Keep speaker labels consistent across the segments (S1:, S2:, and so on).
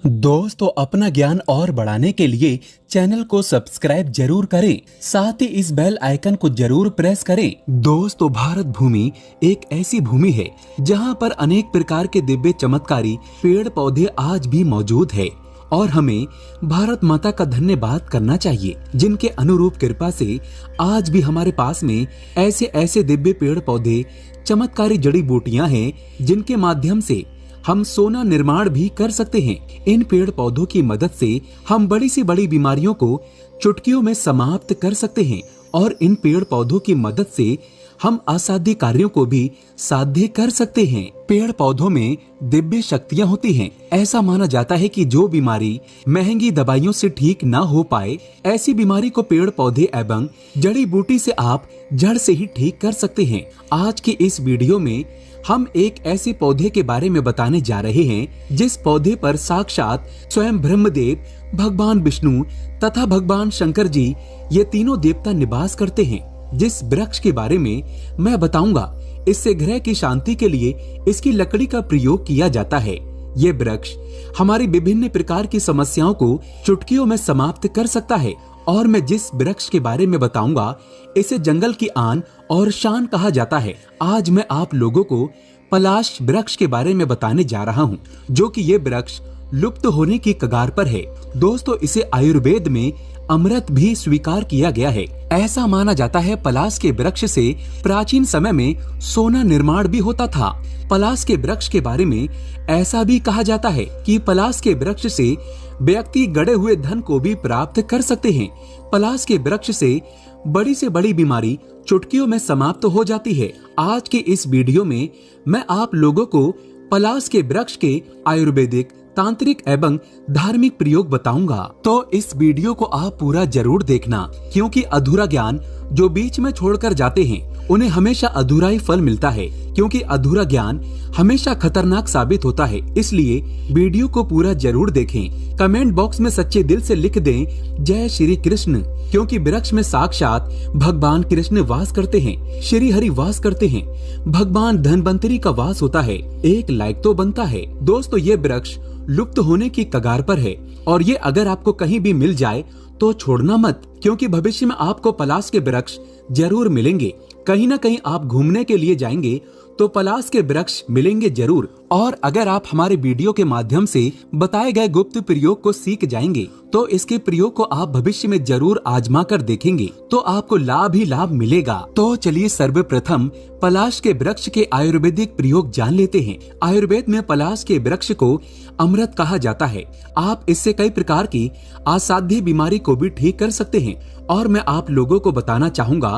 S1: दोस्तों, अपना ज्ञान और बढ़ाने के लिए चैनल को सब्सक्राइब जरूर करें, साथ ही इस बेल आइकन को जरूर प्रेस करें। दोस्तों, भारत भूमि एक ऐसी भूमि है जहां पर अनेक प्रकार के दिव्य चमत्कारी पेड़ पौधे आज भी मौजूद है और हमें भारत माता का धन्यवाद करना चाहिए, जिनके अनुरूप कृपा से आज भी हमारे पास में ऐसे ऐसे दिव्य पेड़ पौधे, चमत्कारी जड़ी बूटियां हैं जिनके माध्यम से हम सोना निर्माण भी कर सकते हैं। इन पेड़ पौधों की मदद से हम बड़ी से बड़ी बीमारियों को चुटकियों में समाप्त कर सकते हैं और इन पेड़ पौधों की मदद से हम असाध्य कार्यों को भी साध्य कर सकते हैं। पेड़ पौधों में दिव्य शक्तियां होती हैं। ऐसा माना जाता है कि जो बीमारी महंगी दवाइयों से ठीक ना हो पाए, ऐसी बीमारी को पेड़ पौधे एवं जड़ी बूटी से आप जड़ से ही ठीक कर सकते हैं। आज की इस वीडियो में हम एक ऐसे पौधे के बारे में बताने जा रहे हैं जिस पौधे पर साक्षात स्वयं ब्रह्मदेव, भगवान विष्णु तथा भगवान शंकर जी ये तीनों देवता निवास करते हैं। जिस वृक्ष के बारे में मैं बताऊंगा, इससे ग्रह की शांति के लिए इसकी लकड़ी का प्रयोग किया जाता है। ये वृक्ष हमारी विभिन्न प्रकार की समस्याओं को चुटकियों में समाप्त कर सकता है और मैं जिस वृक्ष के बारे में बताऊंगा, इसे जंगल की आन और शान कहा जाता है। आज मैं आप लोगों को पलाश वृक्ष के बारे में बताने जा रहा हूं, जो कि ये वृक्ष लुप्त होने की कगार पर है। दोस्तों, इसे आयुर्वेद में अमृत भी स्वीकार किया गया है। ऐसा माना जाता है पलाश के वृक्ष से प्राचीन समय में सोना निर्माण भी होता था। पलाश के वृक्ष के बारे में ऐसा भी कहा जाता है कि पलाश के वृक्ष से व्यक्ति गड़े हुए धन को भी प्राप्त कर सकते हैं। पलाश के वृक्ष से बड़ी बीमारी चुटकियों में समाप्त हो जाती है। आज के इस वीडियो में मैं आप लोगों को पलाश के वृक्ष के आयुर्वेदिक, तांत्रिक एवं धार्मिक प्रयोग बताऊंगा। तो इस वीडियो को आप पूरा जरूर देखना, क्योंकि अधूरा ज्ञान जो बीच में छोड़कर जाते हैं उन्हें हमेशा अधूरा ही फल मिलता है, क्योंकि अधूरा ज्ञान हमेशा खतरनाक साबित होता है। इसलिए वीडियो को पूरा जरूर देखें। कमेंट बॉक्स में सच्चे दिल से लिख दें जय श्री कृष्ण, क्योंकि वृक्ष में साक्षात भगवान कृष्ण वास करते हैं, श्री हरि वास करते हैं, भगवान धन्वंतरी का वास होता है। एक लाइक तो बनता है। दोस्तों, ये वृक्ष लुप्त होने की कगार पर है और ये अगर आपको कहीं भी मिल जाए तो छोड़ना मत, क्योंकि भविष्य में आपको पलाश के वृक्ष जरूर मिलेंगे। कहीं ना कहीं आप घूमने के लिए जाएंगे तो पलाश के वृक्ष मिलेंगे जरूर। और अगर आप हमारे वीडियो के माध्यम से बताए गए गुप्त प्रयोग को सीख जाएंगे तो इसके प्रयोग को आप भविष्य में जरूर आजमा कर देखेंगे तो आपको लाभ ही लाभ मिलेगा। तो चलिए सर्वप्रथम पलाश के वृक्ष के आयुर्वेदिक प्रयोग जान लेते हैं। आयुर्वेद में पलाश के वृक्ष को अमृत कहा जाता है। आप इससे कई प्रकार की असाध्य बीमारी को भी ठीक कर सकते हैं। और मैं आप लोगों को बताना चाहूंगा,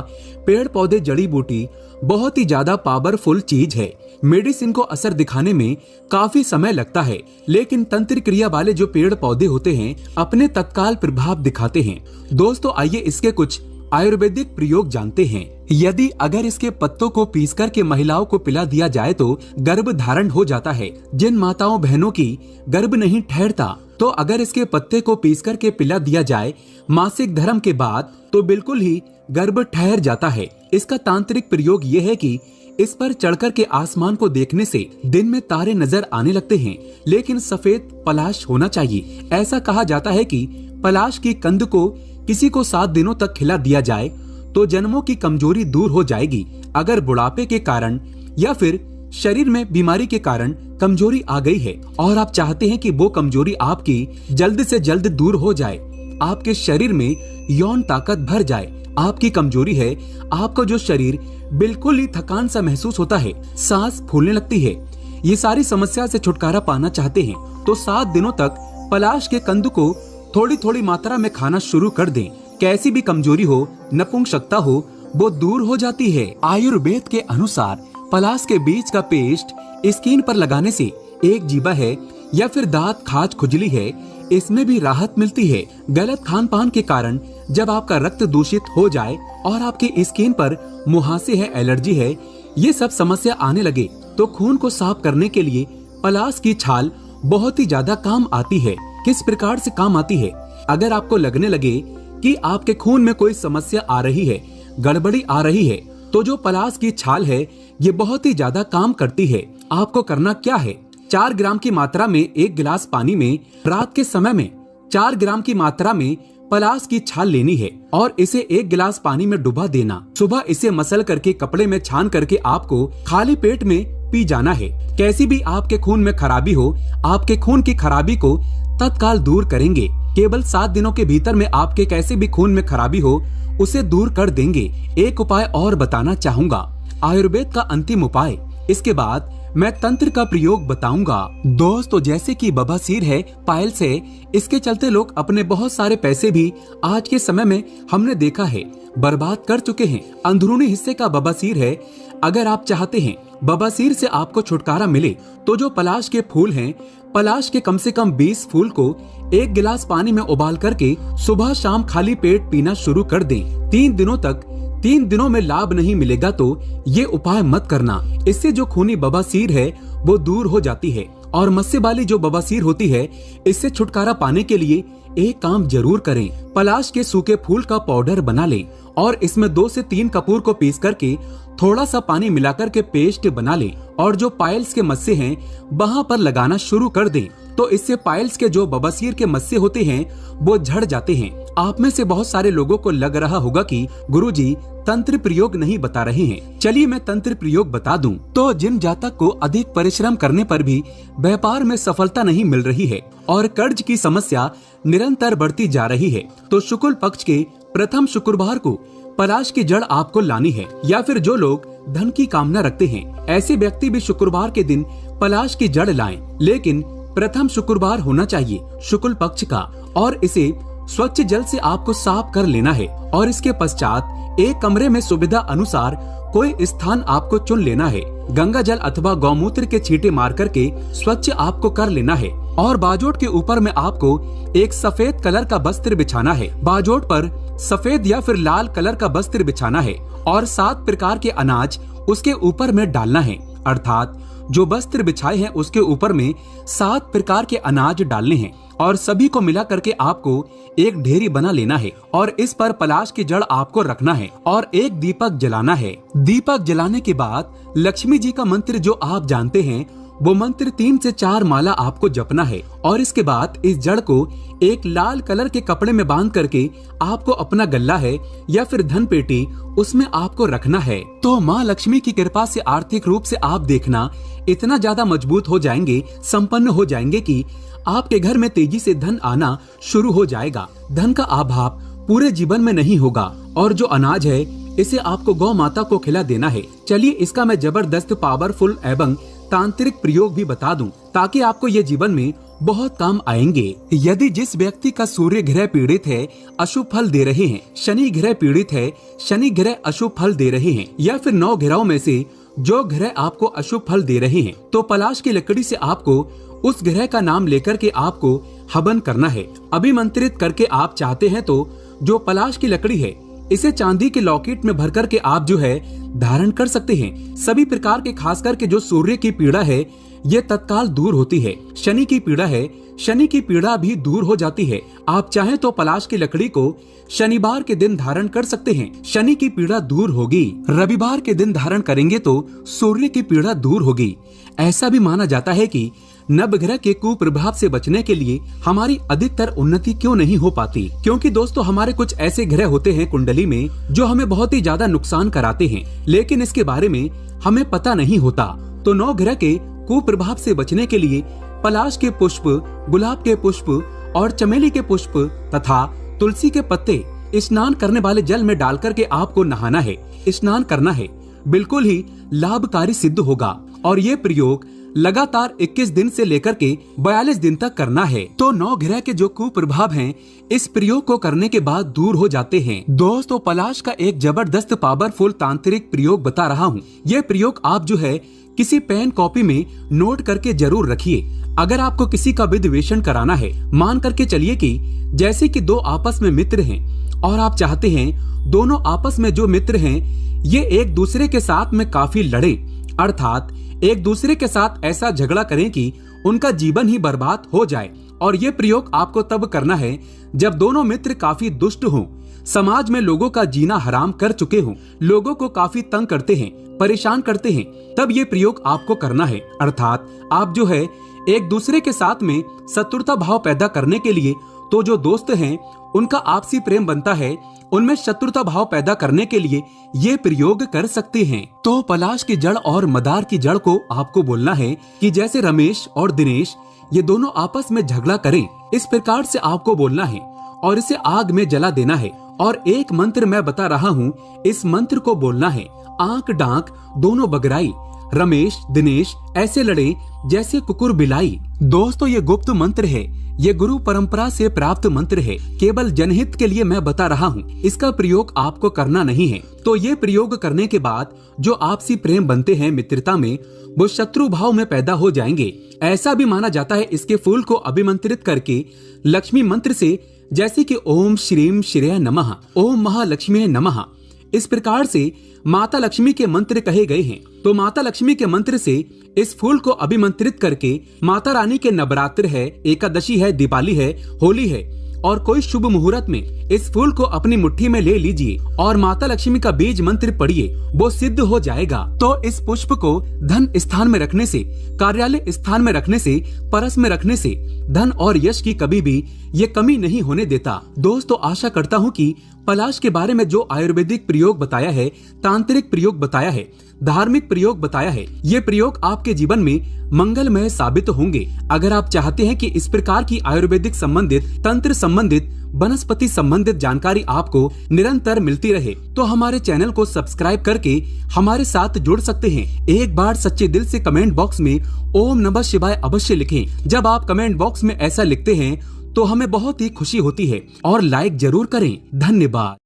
S1: पेड़ पौधे जड़ी बूटी बहुत ही ज्यादा पावरफुल चीज है। मेडिसिन को असर दिखाने में काफी समय लगता है, लेकिन तंत्र क्रिया वाले जो पेड़ पौधे होते हैं अपने तत्काल प्रभाव दिखाते हैं। दोस्तों, आइए इसके कुछ आयुर्वेदिक प्रयोग जानते हैं। यदि अगर इसके पत्तों को पीस कर के महिलाओं को पिला दिया जाए तो गर्भ धारण हो जाता है। जिन माताओं बहनों की गर्भ नहीं ठहरता, तो अगर इसके पत्ते को पीस कर के पिला दिया जाए मासिक धर्म के बाद तो बिल्कुल ही गर्भ ठहर जाता है। इसका तांत्रिक प्रयोग ये है कि इस पर चढ़कर के आसमान को देखने से दिन में तारे नजर आने लगते हैं, लेकिन सफेद पलाश होना चाहिए। ऐसा कहा जाता है कि पलाश की कंद को किसी को 7 दिनों तक खिला दिया जाए तो जन्मों की कमजोरी दूर हो जाएगी। अगर बुढ़ापे के कारण या फिर शरीर में बीमारी के कारण कमजोरी आ गई है और आप चाहते हैं कि वो कमजोरी आपकी जल्द से जल्द दूर हो जाए, आपके शरीर में यौन ताकत भर जाए, आपकी कमजोरी है, आपका जो शरीर बिल्कुल ही थकान सा महसूस होता है, सांस फूलने लगती है, ये सारी समस्या से छुटकारा पाना चाहते हैं तो 7 दिनों तक पलाश के कंद को थोड़ी थोड़ी मात्रा में खाना शुरू कर दें। कैसी भी कमजोरी हो, नपुंसकता हो, वो दूर हो जाती है। आयुर्वेद के अनुसार पलाश के बीज का पेस्ट स्किन पर लगाने से एक जीवा है या फिर दांत खाज खुजली है, इसमें भी राहत मिलती है। गलत खान पान के कारण जब आपका रक्त दूषित हो जाए और आपकी स्किन पर मुहासे है, एलर्जी है, ये सब समस्या आने लगे तो खून को साफ करने के लिए पलाश की छाल बहुत ही ज्यादा काम आती है। किस प्रकार से काम आती है? अगर आपको लगने लगे कि आपके खून में कोई समस्या आ रही है, गड़बड़ी आ रही है, तो जो पलाश की छाल है ये बहुत ही ज्यादा काम करती है। आपको करना क्या है, 4 ग्राम की मात्रा में 1 गिलास पानी में रात के समय में 4 ग्राम की मात्रा में पलाश की छाल लेनी है और इसे 1 गिलास पानी में डुबा देना। सुबह इसे मसल करके कपड़े में छान करके आपको खाली पेट में पी जाना है। कैसी भी आपके खून में खराबी हो, आपके खून की खराबी को तत्काल दूर करेंगे। केवल 7 दिनों के भीतर में आपके कैसे भी खून में खराबी हो उसे दूर कर देंगे। एक उपाय और बताना चाहूंगा, आयुर्वेद का अंतिम उपाय। इसके बाद मैं तंत्र का प्रयोग बताऊंगा। दोस्तों, जैसे कि बवासीर है, पाइल्स है, इसके चलते लोग अपने बहुत सारे पैसे भी आज के समय में हमने देखा है बर्बाद कर चुके हैं। अंदरूनी हिस्से का बवासीर है। अगर आप चाहते हैं बवासीर से आपको छुटकारा मिले तो जो पलाश के फूल हैं, पलाश के कम से कम 20 फूल को 1 गिलास पानी में उबाल करके सुबह शाम खाली पेट पीना शुरू कर दें। 3 दिनों में लाभ नहीं मिलेगा तो ये उपाय मत करना। इससे जो खूनी बवासीर है वो दूर हो जाती है। और मस्से वाली जो बवासीर होती है, इससे छुटकारा पाने के लिए एक काम जरूर करें। पलाश के सूखे फूल का पाउडर बना लें और इसमें 2 से 3 कपूर को पीस करके थोड़ा सा पानी मिलाकर के पेस्ट बना लें और जो पाइल्स के मस्से हैं वहां पर लगाना शुरू कर दें। तो इससे पाइल्स के जो बवासीर के मस्से होते हैं वो झड़ जाते हैं। आप में से बहुत सारे लोगों को लग रहा होगा कि गुरुजी तंत्र प्रयोग नहीं बता रहे हैं। चलिए मैं तंत्र प्रयोग बता दूं। तो जिन जातक को अधिक परिश्रम करने पर भी व्यापार में सफलता नहीं मिल रही है और कर्ज की समस्या निरंतर बढ़ती जा रही है, तो शुक्ल पक्ष के प्रथम शुक्रवार को पलाश की जड़ आपको लानी है। या फिर जो लोग धन की कामना रखते हैं, ऐसे व्यक्ति भी शुक्रवार के दिन पलाश की जड़ लाएं। लेकिन प्रथम शुक्रवार होना चाहिए शुक्ल पक्ष का, और इसे स्वच्छ जल से आपको साफ कर लेना है। और इसके पश्चात एक कमरे में सुविधा अनुसार कोई स्थान आपको चुन लेना है। गंगा जल अथवा गौमूत्र के छींटे मार करके स्वच्छ आपको कर लेना है। और बाजोट के ऊपर में आपको एक सफेद कलर का वस्त्र बिछाना है। बाजोट पर सफेद या फिर लाल कलर का वस्त्र बिछाना है और 7 प्रकार के अनाज उसके ऊपर में डालना है। अर्थात जो वस्त्र बिछाए हैं उसके ऊपर में 7 प्रकार के अनाज डालने हैं और सभी को मिला करके आपको एक ढेरी बना लेना है और इस पर पलाश की जड़ आपको रखना है और एक दीपक जलाना है। दीपक जलाने के बाद लक्ष्मी जी का मंत्र जो आप जानते हैं वो मंत्र 3 से 4 माला आपको जपना है और इसके बाद इस जड़ को एक लाल कलर के कपड़े में बांध करके आपको अपना गल्ला है या फिर धन पेटी उसमें आपको रखना है। तो माँ लक्ष्मी की कृपा से आर्थिक रूप से आप देखना इतना ज्यादा मजबूत हो जाएंगे, संपन्न हो जाएंगे कि आपके घर में तेजी से धन आना शुरू हो जाएगा। धन का अभाव पूरे जीवन में नहीं होगा। और जो अनाज है इसे आपको गौ माता को खिला देना है। चलिए इसका मैं जबरदस्त पावरफुल एवं तांत्रिक प्रयोग भी बता दूं ताकि आपको ये जीवन में बहुत काम आएंगे। यदि जिस व्यक्ति का सूर्य ग्रह पीड़ित है, अशुभ फल दे रहे हैं, शनि ग्रह पीड़ित है, शनि ग्रह अशुभ फल दे रहे हैं, या फिर 9 ग्रहों में से जो ग्रह आपको अशुभ फल दे रहे हैं, तो पलाश की लकड़ी से आपको उस ग्रह का नाम लेकर के आपको हवन करना है। अभिमंत्रित करके आप चाहते हैं तो जो पलाश की लकड़ी है इसे चांदी के लॉकेट में भर करके आप जो है धारण कर सकते हैं। सभी प्रकार के खास करके जो सूर्य की पीड़ा है ये तत्काल दूर होती है। शनि की पीड़ा है, शनि की पीड़ा भी दूर हो जाती है। आप चाहें तो पलाश की लकड़ी को शनिवार के दिन धारण कर सकते हैं, शनि की पीड़ा दूर होगी। रविवार के दिन धारण करेंगे तो सूर्य की पीड़ा दूर होगी। ऐसा भी माना जाता है कि नवग्रह के कुप्रभाव से बचने के लिए हमारी अधिकतर उन्नति क्यों नहीं हो पाती, क्योंकि दोस्तों हमारे कुछ ऐसे ग्रह होते हैं कुंडली में जो हमें बहुत ही ज्यादा नुकसान कराते हैं, लेकिन इसके बारे में हमें पता नहीं होता। तो 9 ग्रह के कुप्रभाव से बचने के लिए पलाश के पुष्प, गुलाब के पुष्प और चमेली के पुष्प तथा तुलसी के पत्ते स्नान करने वाले जल में डाल करके आपको नहाना है, स्नान करना है। बिल्कुल ही लाभकारी सिद्ध होगा और ये प्रयोग लगातार 21 दिन से लेकर के 42 दिन तक करना है। तो 9 ग्रह के जो कुप्रभाव हैं इस प्रयोग को करने के बाद दूर हो जाते हैं। दोस्तों पलाश का एक जबरदस्त पावरफुल तांत्रिक प्रयोग बता रहा हूँ। यह प्रयोग आप जो है किसी पेन कॉपी में नोट करके जरूर रखिए। अगर आपको किसी का विद्वेषण कराना है, मान करके चलिए कि जैसे कि 2 आपस में मित्र हैं और आप चाहते हैं दोनों आपस में जो मित्र हैं ये एक दूसरे के साथ में काफी लड़े, अर्थात एक दूसरे के साथ ऐसा झगड़ा करें कि उनका जीवन ही बर्बाद हो जाए। और ये प्रयोग आपको तब करना है जब दोनों मित्र काफी दुष्ट हों, समाज में लोगों का जीना हराम कर चुके हों, लोगों को काफी तंग करते हैं, परेशान करते हैं, तब ये प्रयोग आपको करना है। अर्थात आप जो है एक दूसरे के साथ में शत्रुता भाव पैदा करने के लिए तो जो दोस्त हैं उनका आपसी प्रेम बनता है, उनमें शत्रुता भाव पैदा करने के लिए ये प्रयोग कर सकते हैं। तो पलाश की जड़ और मदार की जड़ को आपको बोलना है कि जैसे रमेश और दिनेश ये दोनों आपस में झगड़ा करें, इस प्रकार से आपको बोलना है और इसे आग में जला देना है। और एक मंत्र मैं बता रहा हूँ, इस मंत्र को बोलना है। आंख डांक दोनों बगराई, रमेश दिनेश ऐसे लड़े जैसे कुकुर बिलाई। दोस्तों ये गुप्त मंत्र है, ये गुरु परंपरा से प्राप्त मंत्र है, केवल जनहित के लिए मैं बता रहा हूँ, इसका प्रयोग आपको करना नहीं है। तो ये प्रयोग करने के बाद जो आपसी प्रेम बनते हैं मित्रता में, वो शत्रु भाव में पैदा हो जाएंगे। ऐसा भी माना जाता है इसके फूल को अभिमंत्रित करके लक्ष्मी मंत्र से, जैसे कि ओम श्रीम श्रेय नमः, ओम महालक्ष्मी नमः, इस प्रकार से माता लक्ष्मी के मंत्र कहे गए हैं। तो माता लक्ष्मी के मंत्र से इस फूल को अभिमंत्रित करके माता रानी के नवरात्र है, एकादशी है, दिवाली है, होली है और कोई शुभ मुहूर्त में इस फूल को अपनी मुट्ठी में ले लीजिए और माता लक्ष्मी का बीज मंत्र पढ़िए, वो सिद्ध हो जाएगा। तो इस पुष्प को धन स्थान में रखने से, कार्यालय स्थान में रखने से, परस में रखने से धन और यश की कभी भी ये कमी नहीं होने देता। दोस्तों आशा करता हूँ कि पलाश के बारे में जो आयुर्वेदिक प्रयोग बताया है, तांत्रिक प्रयोग बताया है, धार्मिक प्रयोग बताया है, ये प्रयोग आपके जीवन में मंगलमय साबित होंगे। अगर आप चाहते हैं कि इस प्रकार की आयुर्वेदिक संबंधित, तंत्र संबंधित, वनस्पति संबंधित जानकारी आपको निरंतर मिलती रहे, तो हमारे चैनल को सब्सक्राइब करके हमारे साथ जुड़ सकते हैं। एक बार सच्चे दिल से कमेंट बॉक्स में ओम नमः शिवाय अवश्य लिखें। जब आप कमेंट बॉक्स में ऐसा लिखते हैं तो हमें बहुत ही खुशी होती है और लाइक जरूर करें। धन्यवाद।